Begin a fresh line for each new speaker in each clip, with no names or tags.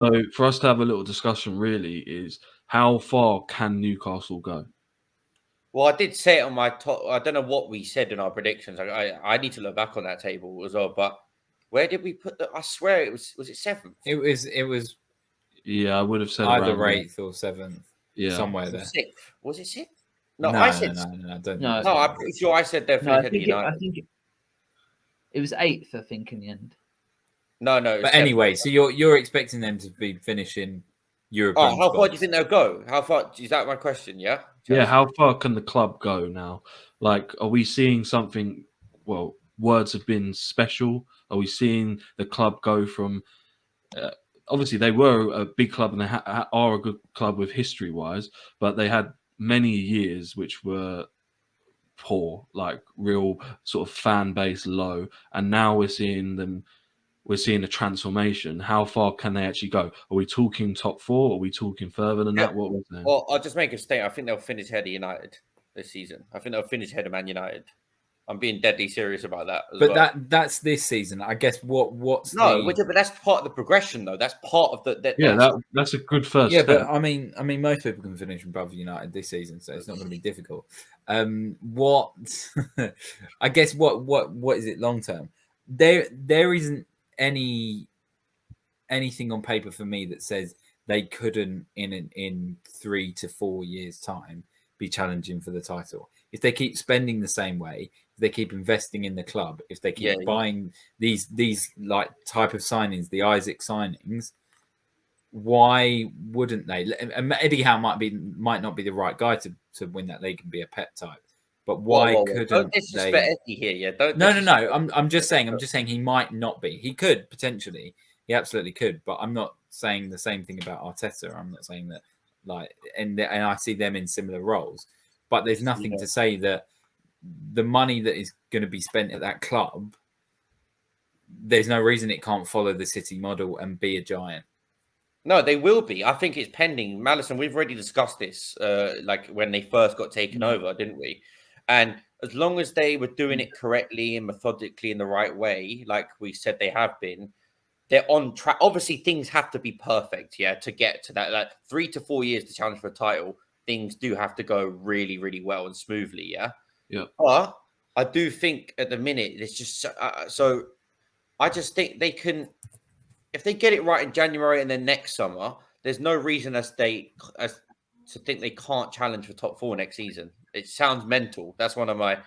So for us to have a little discussion, really, is how far can Newcastle go?
Well, I did say it on my top. I don't know what we said in our predictions. I need to look back on that table as well. But where did we put the? I swear it was it seventh?
It was
Yeah, I would have said
either
around there.
8th or 7th.
Yeah.
Somewhere there.
Sixth? Was it sixth?
No,
I said
no. I don't
No.
think
no.
so.
I'm pretty sure I said they're
No, I
finished
think
United.
it was 8th. I think in the end.
No. It was
But
seventh.
anyway, so you're expecting them to be finishing European.
Oh, how far do you
spots.
think they'll go? How far? Is that my question? Yeah.
Yeah, how far can the club go now? Like, are we seeing something? Well, words have been special. Are we seeing the club go from? Obviously, they were a big club and they are a good club with history-wise, but they had many years which were poor, like real sort of fan base low, and now we're seeing them. We're seeing a transformation. How far can they actually go? Are we talking top 4? Are we talking further than that? What was that?
Well, I'll just make a statement. I think they'll finish ahead of United this season. I think they'll finish ahead of Man United. I'm being deadly serious about that.
But that's this season. I guess what's
but that's part of the progression, though. That's part of the.
That's a good first.
Yeah,
step.
but I mean, most people can finish above United this season, so it's not going to be difficult. I guess what is it long term? There isn't anything on paper for me that says they couldn't in 3 to 4 years' time be challenging for the title if they keep spending the same way. They keep investing in the club, if they keep buying these like type of signings, the Isaac signings, why wouldn't they? And Eddie Howe might not be the right guy to win that league and be a Pep type, but why couldn't
don't disrespect Eddie here? Yeah, don't.
No. I'm just saying he might not be. He could potentially. He absolutely could, but I'm not saying the same thing about Arteta. I'm not saying that and I see them in similar roles, but there's nothing to say that the money that is going to be spent at that club, there's no reason it can't follow the City model and be a giant.
No, they will be. I think it's pending. Madison, we've already discussed this, like when they first got taken over, didn't we? And as long as they were doing it correctly and methodically in the right way, like we said they have been, they're on track. Obviously, things have to be perfect, to get to that. Like 3 to 4 years to challenge for a title, things do have to go really, really well and smoothly,
Yeah.
But I do think at the minute it's just so. I just think they can, if they get it right in January and then next summer. There's no reason as to think they can't challenge for top 4 next season. It sounds mental. That's one of my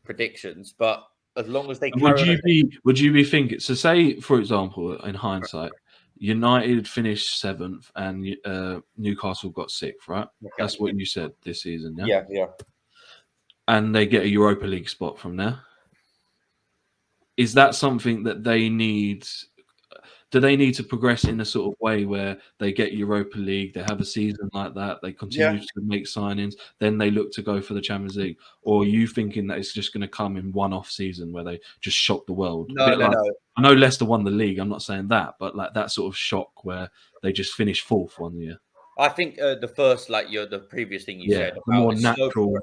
predictions. But as long as they
would you be thinking? So, say for example, in hindsight, United finished 7th and Newcastle got 6th, right? Okay. That's what you said this season, yeah.
Yeah.
And they get a Europa League spot from there. Is that something that they need? Do they need to progress in a sort of way where they get Europa League, they have a season like that, they continue to make signings, then they look to go for the Champions League? Or are you thinking that it's just going to come in one-off season where they just shock the world?
No.
I know Leicester won the league, I'm not saying that, but like that sort of shock where they just finish 4th one year.
I think the first, the previous thing you said,
the more natural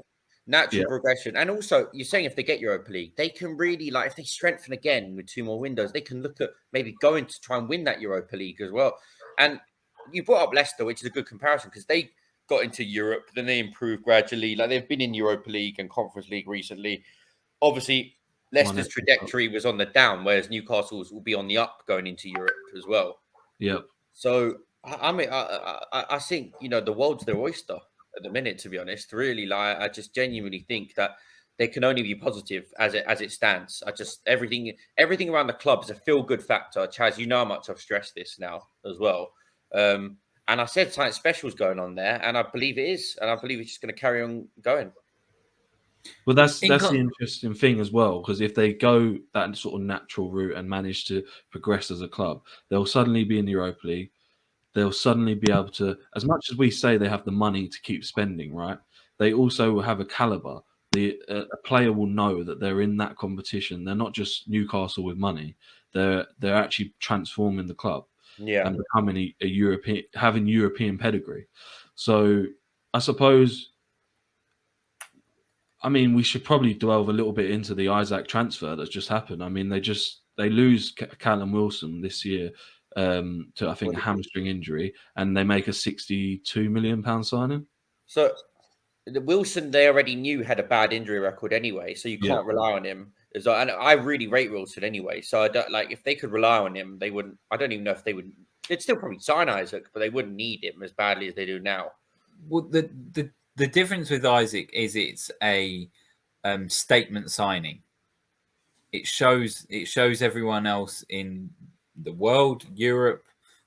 progression. And also, you're saying if they get Europa League, they can really, if they strengthen again with 2 more windows, they can look at maybe going to try and win that Europa League as well. And you brought up Leicester, which is a good comparison because they got into Europe, then they improved gradually. Like they've been in Europa League and Conference League recently. Obviously, Leicester's trajectory was on the down, whereas Newcastle's will be on the up going into Europe as well.
Yep.
So, I mean, I think, the world's their oyster at the minute, to be honest. Really, I just genuinely think that they can only be positive as it stands. Everything around the club is a feel-good factor. Chaz, you know how much I've stressed this now as well. And I said something special is going on there, and I believe it is. And I believe it's just going to carry on going.
Well, that's the interesting thing as well, because if they go that sort of natural route and manage to progress as a club, they'll suddenly be in the Europa League. They'll suddenly be able to, as much as we say they have the money to keep spending, right? They also will have a caliber. A player will know that they're in that competition. They're not just Newcastle with money. They're actually transforming the club and becoming a European, having European pedigree. So I suppose, we should probably delve a little bit into the Isaac transfer that's just happened. They lose Callum Wilson this year. to I think a hamstring injury, and they make a £62 million signing.
So the Wilson, they already knew had a bad injury record anyway, so you can't rely on him. And I really rate Wilson anyway, so I don't like if they could rely on him, they wouldn't. I don't even know if they would. They'd still probably sign Isaac, but they wouldn't need him as badly as they do now.
Well, the difference with Isaac is it's a statement signing. It shows everyone else in the world, Europe,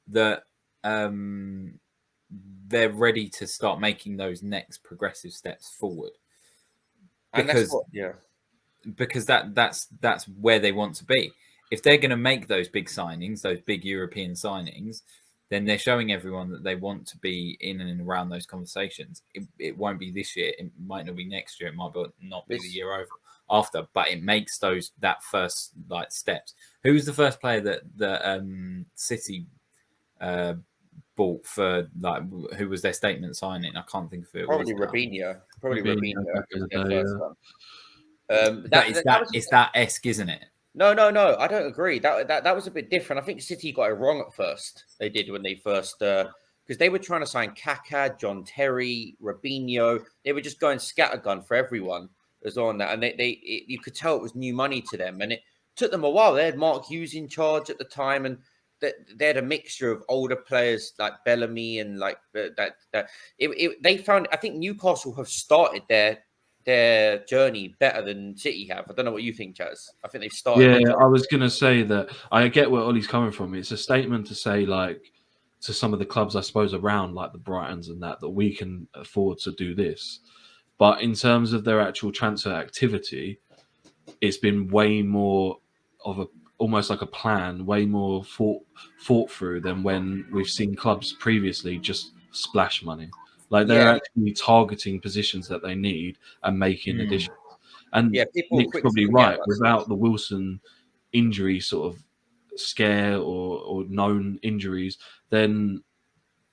that they're ready to start making those next progressive steps forward. Because because that's where they want to be. If they're going to make those big signings, those big European signings, then they're showing everyone that they want to be in and around those conversations. It won't be this year. It might not be next year. It might not be the year over after. But it makes that first steps. Who was the first player that City bought for who was their statement signing? I can't think of it.
Probably Robinho.
It's that esque, isn't it?
No, I don't agree. That was a bit different. I think City got it wrong at first. They did when they first because they were trying to sign Kaká, John Terry, Robinho. They were just going scattergun for everyone as on that, and you could tell it was new money to them, and it took them a while. They had Mark Hughes in charge at the time, and they had a mixture of older players like Bellamy and like that. They found. I think Newcastle have started their journey better than City have. I don't know what you think, Chaz. I think they've started.
Yeah, I was going to say that I get where Ollie's coming from. It's a statement to say, to some of the clubs, I suppose, around like the Brightons and that we can afford to do this. But in terms of their actual transfer activity, it's been way more of almost like a plan, way more thought through than when we've seen clubs previously just splash money. Like they're actually targeting positions that they need and making additions. And Nick's probably right. Without the Wilson injury sort of scare or known injuries, then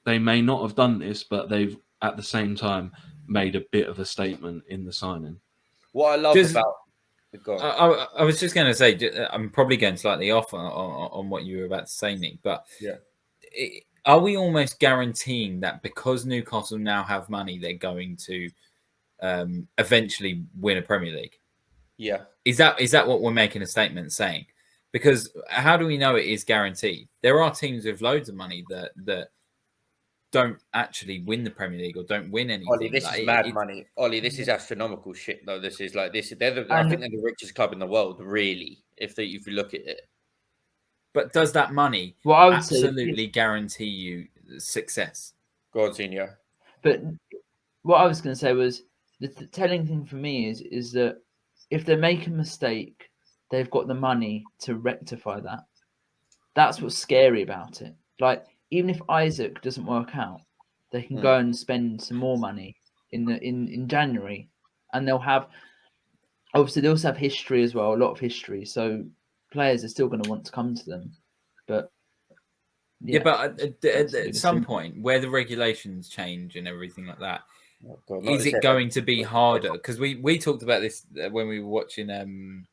they may not have done this, but they've at the same time made a bit of a statement in the signing.
What I love about
I was just going to say, I'm probably going slightly off on what you were about to say, Nick, but are we almost guaranteeing that because Newcastle now have money, they're going to eventually win a Premier League?
Yeah.
Is that what we're making a statement saying? Because how do we know it is guaranteed? There are teams with loads of money that don't actually win the Premier League or don't win anything.
Ollie, this is mad money. Ollie, this is astronomical shit, though. This is like this. I think they're the richest club in the world, really, if you look at it.
But does that money absolutely guarantee you success?
Go on, Senior.
But what I was going to say was the telling thing for me is that if they make a mistake, they've got the money to rectify that. That's what's scary about it. Like, even if Isaac doesn't work out, they can go and spend some more money in January, and they'll have obviously they also have history as well, a lot of history. So players are still going to want to come to them, but
but at some point where the regulations change and everything like that, is it going to be harder? Because we talked about this when we were watching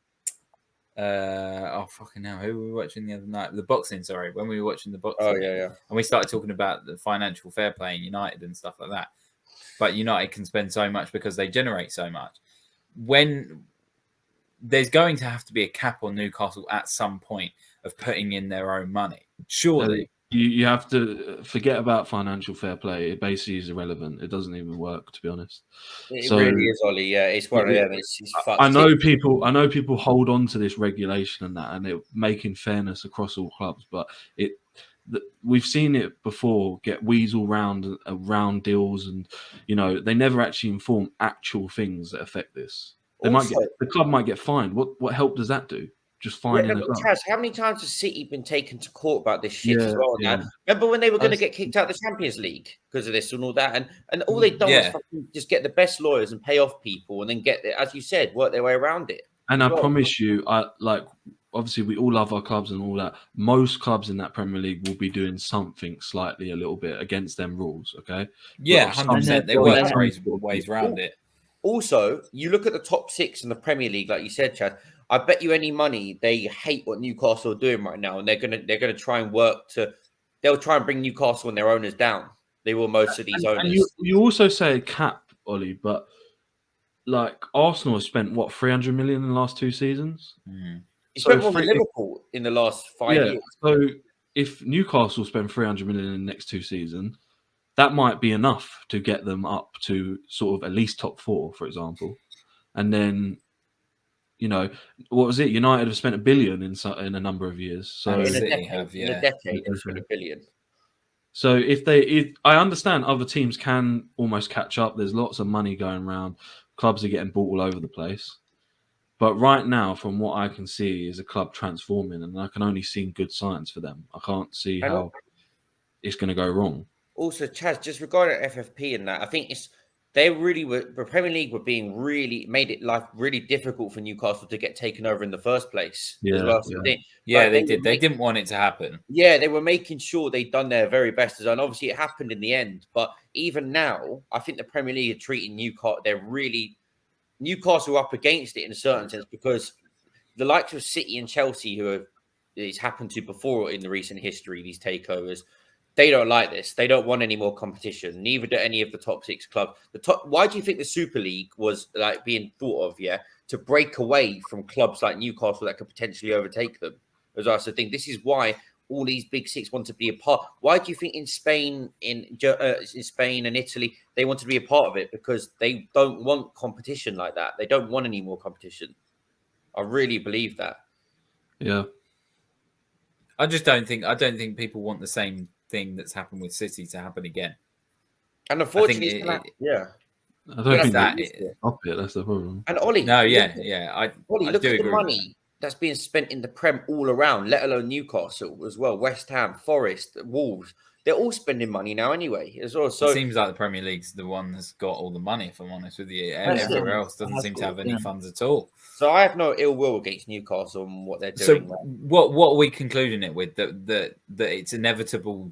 fucking hell, who were we watching the other night? The boxing, sorry. When we were watching the boxing.
Oh, yeah.
And we started talking about the financial fair play in United and stuff like that. But United can spend so much because they generate so much. When there's going to have to be a cap on Newcastle at some point of putting in their own money. Surely.
You have to forget about financial fair play. It basically is irrelevant. It doesn't even work, to be honest.
It really is, Ollie. Yeah, it's one of them. It's fucked.
I know people hold on to this regulation and that, and it making fairness across all clubs. But we've seen it before get weasel around deals, and they never actually inform actual things that affect this. The club might get fined. What help does that do? Just finding a club.
Chaz, how many times has City been taken to court about this shit as well? Yeah. Remember when they were going to get kicked out of the Champions League because of this and all that, and all they've done was just get the best lawyers and pay off people, and then as you said, work their way around it.
And I promise you, obviously we all love our clubs and all that. Most clubs in that Premier League will be doing something slightly a little bit against them rules. Okay.
Yeah, 100%. They work ways around it.
Also, you look at the top six in the Premier League, like you said, Chad. I bet you any money they hate what Newcastle are doing right now, and they're gonna try and work to. They'll try and bring Newcastle and their owners down. They will, most of these
And
owners.
you also say cap, Ollie, but like Arsenal have spent what 300 million in the last 2 seasons.
You
So
spent more than Liverpool in the last 5 years.
So if Newcastle spend 300 million in the next 2 seasons, that might be enough to get them up to sort of at least top 4, for example. And then, you know, what was it? United have spent $1 billion in a number of years. So
And
in a
City
decade,
have,
in a
yeah.
decade, they've spent $1 billion.
So if I understand other teams can almost catch up. There's lots of money going around. Clubs are getting bought all over the place. But right now, from what I can see, is a club transforming, and I can only see good signs for them. I can't see
And
how it's going to go wrong.
Also, Chaz, just regarding FFP and that, I think they really were. The Premier League were being really made it life really difficult for Newcastle to get taken over in the first place as well. So
they did. They didn't want it to happen.
Yeah, they were making sure they'd done their very best, and obviously it happened in the end. But even now, I think the Premier League are treating Newcastle. Newcastle up against it in a certain sense, because the likes of City and Chelsea, who it's happened to before in the recent history, these takeovers, they don't like this. They don't want any more competition. Neither do any of the top 6 clubs. Why do you think the Super League was like being thought of? Yeah, to break away from clubs like Newcastle that could potentially overtake them. As I also think this is why all these big 6 want to be a part. Why do you think in Spain and Italy they want to be a part of it? Because they don't want competition like that. They don't want any more competition. I really believe that.
Yeah.
I don't think people want the same thing that's happened with City to happen again.
And unfortunately,
I don't think that stop it. That's the problem.
And Ollie,
Ollie,
look at the money that's being spent in the Prem all around, let alone Newcastle as well. West Ham, Forest, Wolves, they're all spending money now anyway as well. So
it seems like the Premier League's the one that's got all the money, if I'm honest with you. Everywhere else doesn't seem to have any funds at all.
So I have no ill will against Newcastle and what they're doing.
So what are we concluding it with? That it's inevitable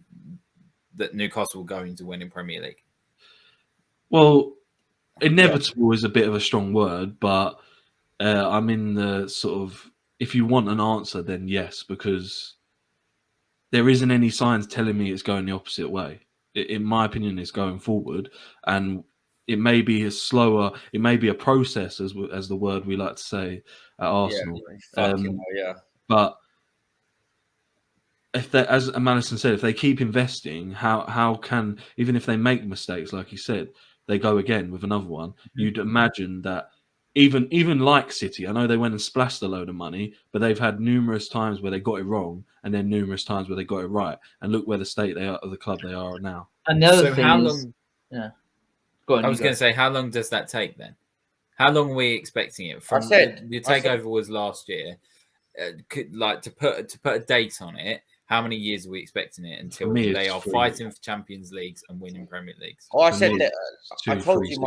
that Newcastle will go into winning Premier League?
Well, inevitable is a bit of a strong word, but I'm in the sort of, if you want an answer, then yes, because there isn't any signs telling me it's going the opposite way. In my opinion, it's going forward, and it may be it may be a process, as the word we like to say at Arsenal. But if they, as Madison said, if they keep investing, how can, even if they make mistakes, like he said, they go again with another one? You'd imagine that even like City, I know they went and splashed a load of money, but they've had numerous times where they got it wrong, and then numerous times where they got it right. And look where the state they are of the club they are now.
And the other thing is,
go on, I was going to say, how long does that take then? How long are we expecting it? From the takeover was last year. To put a date on it, how many years are we expecting it until they are fighting for Champions Leagues and winning Premier Leagues?
Oh, I said that. I told you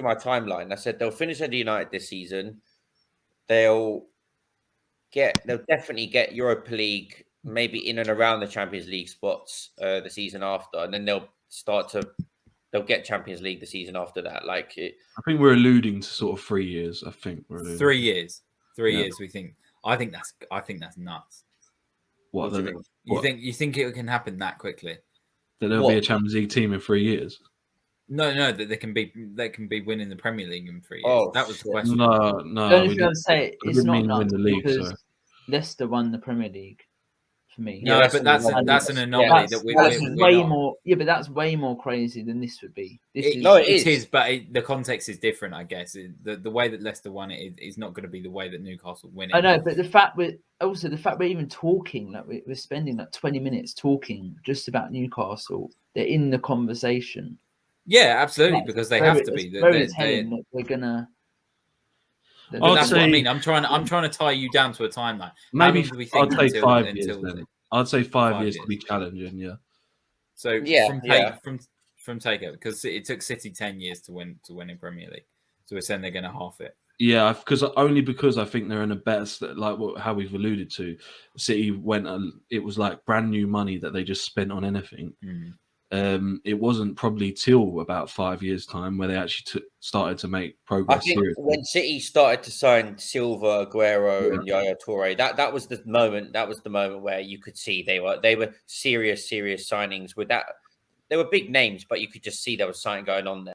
my timeline. I said they'll finish under United this season. They'll definitely get Europa League, maybe in and around the Champions League spots the season after, and then they'll get Champions League the season after that. I
think we're alluding to sort of 3 years. I think we're alluding
3 years. 3 years. We think. I think that's nuts.
What do
you think? You think it can happen that quickly?
That there'll be a Champions League team in 3 years?
No, that they can be winning the Premier League in 3 years. That was the question.
No.
The only thing I'd say it's not nuts because Leicester won the Premier League. For me,
no, but that's an anomaly that we're
way more. Yeah, but that's way more crazy than this would be.
It is, but the context is different, I guess. The way that Leicester won it is not going to be the way that Newcastle win it.
I know, but the fact we're even talking, like we're spending like 20 minutes talking just about Newcastle. They're in the conversation.
Yeah, absolutely, because they have to be.
They're gonna.
That's what I mean. I'm trying to tie you down to a timeline.
Maybe I'd say 5 years. Then I'd say 5 years to be challenging. Yeah.
So from takeover, because it took City 10 years to win in Premier League. So we're saying they're going to half it.
Yeah, because I think they're in a better, like how we've alluded to. City it was like brand new money that they just spent on anything. it wasn't probably till about 5 years' time where they actually started to make
I
progress
think
seriously.
when City started to sign Silva, Aguero,
Yeah.
and Yaya Toure, that was the moment. That was the moment where you could see they were serious signings. With that, they were big names, but you could just see there was something going on there.